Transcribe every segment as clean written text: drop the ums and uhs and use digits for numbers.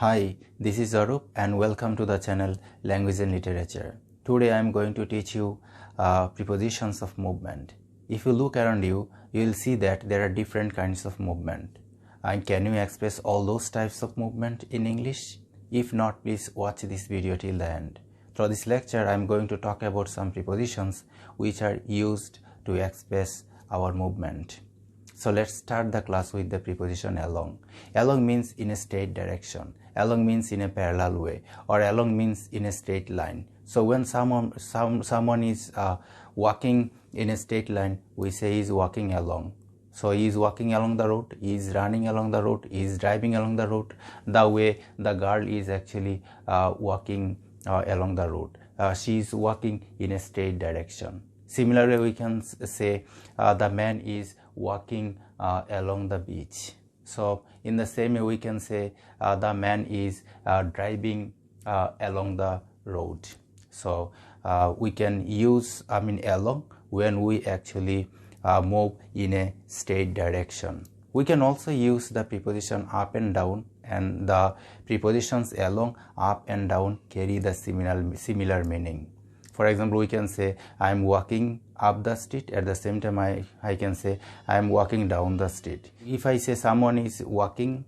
Hi, this is Arup and welcome to the channel Language and Literature. Today I am going to teach you prepositions of movement. If you look around you, you will see that there are different kinds of movement. And can you express all those types of movement in English? If not, please watch this video till the end. Through this lecture, I am going to talk about some prepositions which are used to express our movement. So let's start the class with the preposition along. Along means in a straight direction. Along means in a parallel way, or along means in a straight line. So when someone is walking in a straight line, we say he is walking along. So he is walking along the road, he is running along the road, he is driving along the road, the way the girl is actually walking along the road. She is walking in a straight direction. Similarly, we can say the man is walking along the beach. So in the same way, we can say the man is driving along the road. So we can use along when we actually move in a straight direction. We can also use the preposition up and down, and the prepositions along, up and down carry the similar meaning. For example, we can say I am walking up the street. At the same time, I can say I am walking down the street. If I say someone is walking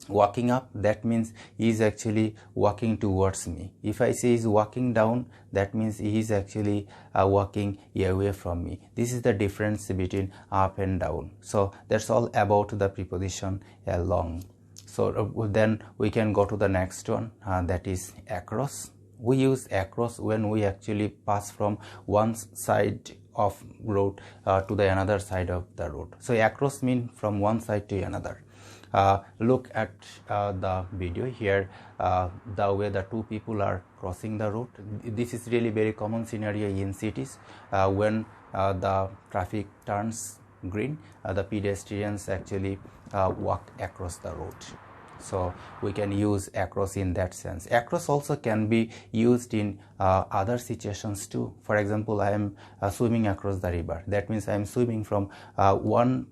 up, that means he is actually walking towards me. If I say he is walking down, that means he is actually walking away from me. This is the difference between up and down. So that's all about the preposition along. So then we can go to the next one, that is across. We use across when we actually pass from one side of road to the another side of the road. So across means from one side to another. Look at the video here, the way the two people are crossing the road. This is really very common scenario in cities. When the traffic turns green, the pedestrians actually walk across the road. So we can use across in that sense. Across also can be used in other situations too. For example, I am swimming across the river. That means I am swimming from one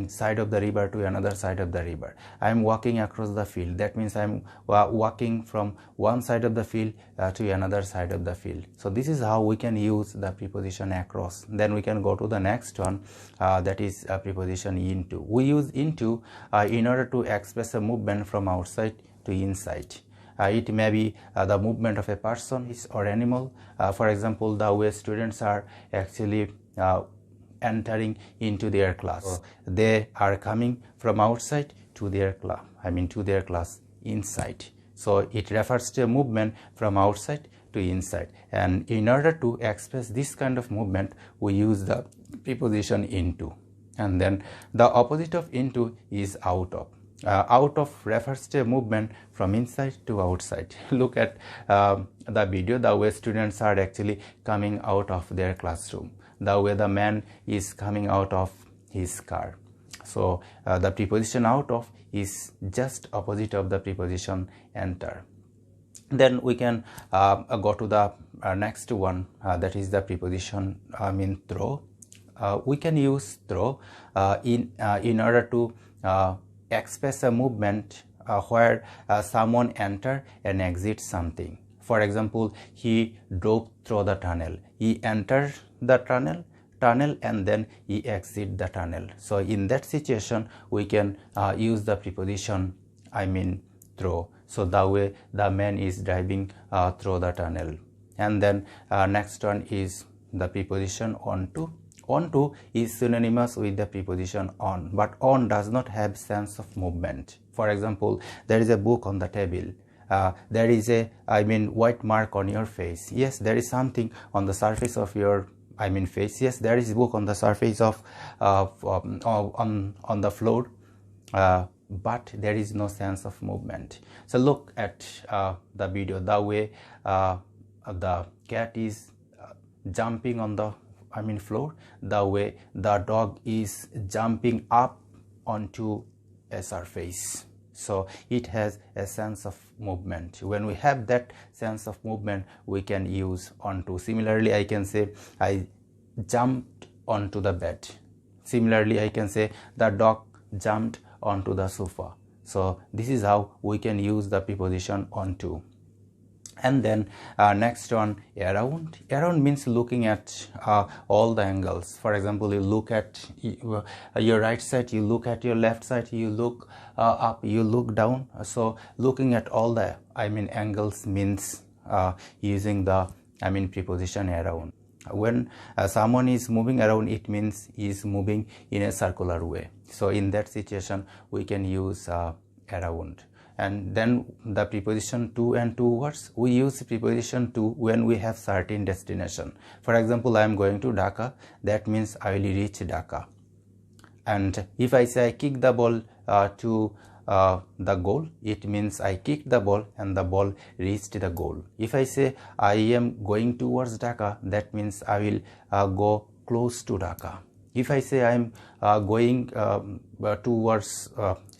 side of the river to another side of the river. I am walking across the field. That means I am walking from one side of the field to another side of the field. So this is how we can use the preposition across. Then we can go to the next one, that is a preposition into. We use into in order to express a movement from outside to inside. It may be the movement of a person or animal. For example, the way students are actually entering into their class. They are coming from outside to their class, to their class inside. So it refers to a movement from outside to inside. And in order to express this kind of movement, we use the preposition into. And then the opposite of into is out of. Out of refers to a movement from inside to outside. Look at the video, the way students are actually coming out of their classroom, the way the man is coming out of his car. So the preposition out of is just opposite of the preposition enter. Then we can go to the next one, that is the preposition through. We can use through in order to express a movement where someone enter and exit something. For example, he drove through the tunnel. He entered the tunnel and then he exit the tunnel. So in that situation, we can use the preposition through. So the way the man is driving through the tunnel. And then next one is the preposition onto. Onto is synonymous with the preposition on, but on does not have sense of movement. For example, there is a book on the table. There is a white mark on your face. Yes, there is something on the surface of your face. Yes, there is a book on the surface of on the floor, but there is no sense of movement. So look at the video, the way the cat is jumping on the floor, the way the dog is jumping up onto a surface. So it has a sense of movement. When we have that sense of movement, we can use onto. Similarly, I can say I jumped onto the bed. Similarly, I can say the dog jumped onto the sofa. So this is how we can use the preposition onto. And then next one, around. Around means looking at all the angles. For example, you look at your right side, you look at your left side, you look up, you look down. So looking at all the angles means using the preposition around. When someone is moving around, it means he is moving in a circular way. So in that situation we can use around. And then the preposition to and towards. We use preposition to when we have certain destination. For example, I am going to Dhaka, that means I will reach Dhaka. And if I say I kick the ball to the goal, it means I kicked the ball and the ball reached the goal. If I say I am going towards Dhaka, that means I will go close to Dhaka. If I say I am going towards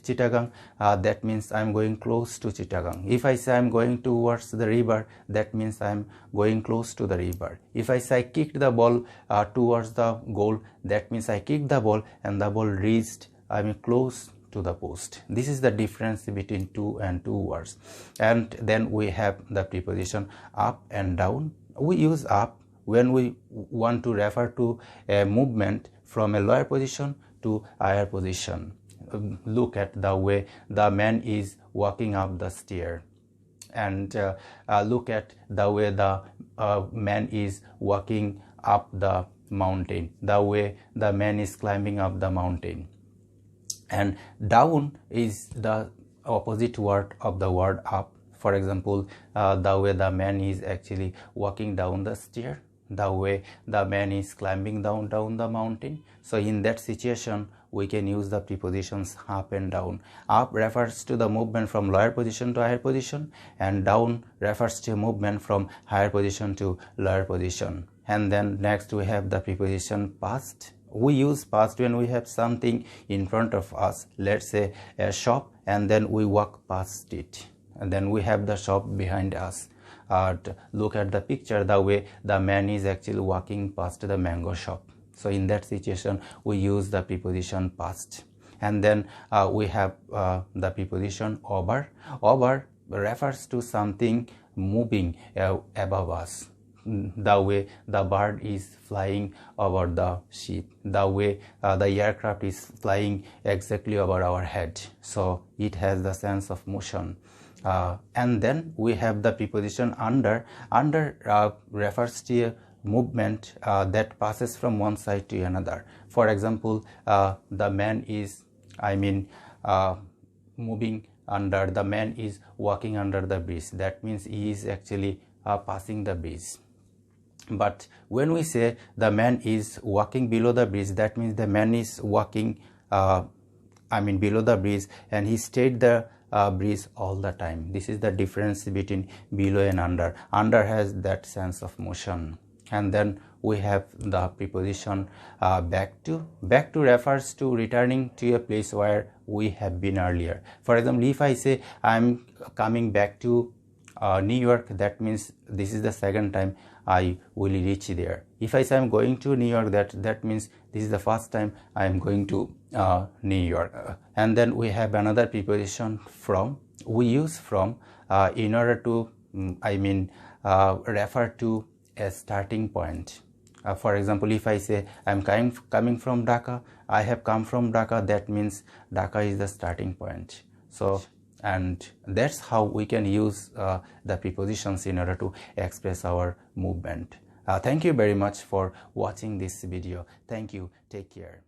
Chittagong, that means I am going close to Chittagong. If I say I am going towards the river, that means I am going close to the river. If I say I kicked the ball towards the goal, that means I kicked the ball and the ball reached, close to the post. This is the difference between to and towards. And then we have the preposition up and down. We use up when we want to refer to a movement from a lower position to higher position. Look at the way the man is walking up the stair, and look at the way the man is walking up the mountain, the way the man is climbing up the mountain. And down is the opposite word of the word up. For example, the way the man is actually walking down the stair, the way the man is climbing down the mountain. So in that situation we can use the prepositions up and down. Up refers to the movement from lower position to higher position, and down refers to movement from higher position to lower position. And then next we have the preposition past. We use past when we have something in front of us, let's say a shop, and then we walk past it, and then we have the shop behind us. Look at the picture, the way the man is actually walking past the mango shop. So in that situation we use the preposition past. And then we have the preposition over. Over refers to something moving above us, the way the bird is flying over the ship, the way the aircraft is flying exactly over our head. So it has the sense of motion. And then we have the preposition under. Under refers to a movement that passes from one side to another. For example, the man is moving under, the man is walking under the bridge, that means he is actually passing the bridge. But when we say the man is walking below the bridge, that means the man is walking below the bridge and he stayed the bridge all the time. This is the difference between below and under. Under has that sense of motion. And then we have the preposition back to. Back to refers to returning to a place where we have been earlier. For example, if I say I am coming back to New York, that means this is the second time I will reach there. If I say I am going to New York, that means this is the first time I am going to New York. And then we have another preposition from. We use from in order to refer to a starting point. For example, if I say I am coming from Dhaka, I have come from Dhaka, that means Dhaka is the starting point. So, and that's how we can use the prepositions in order to express our movement. Thank you very much for watching this video. Thank you. Take care.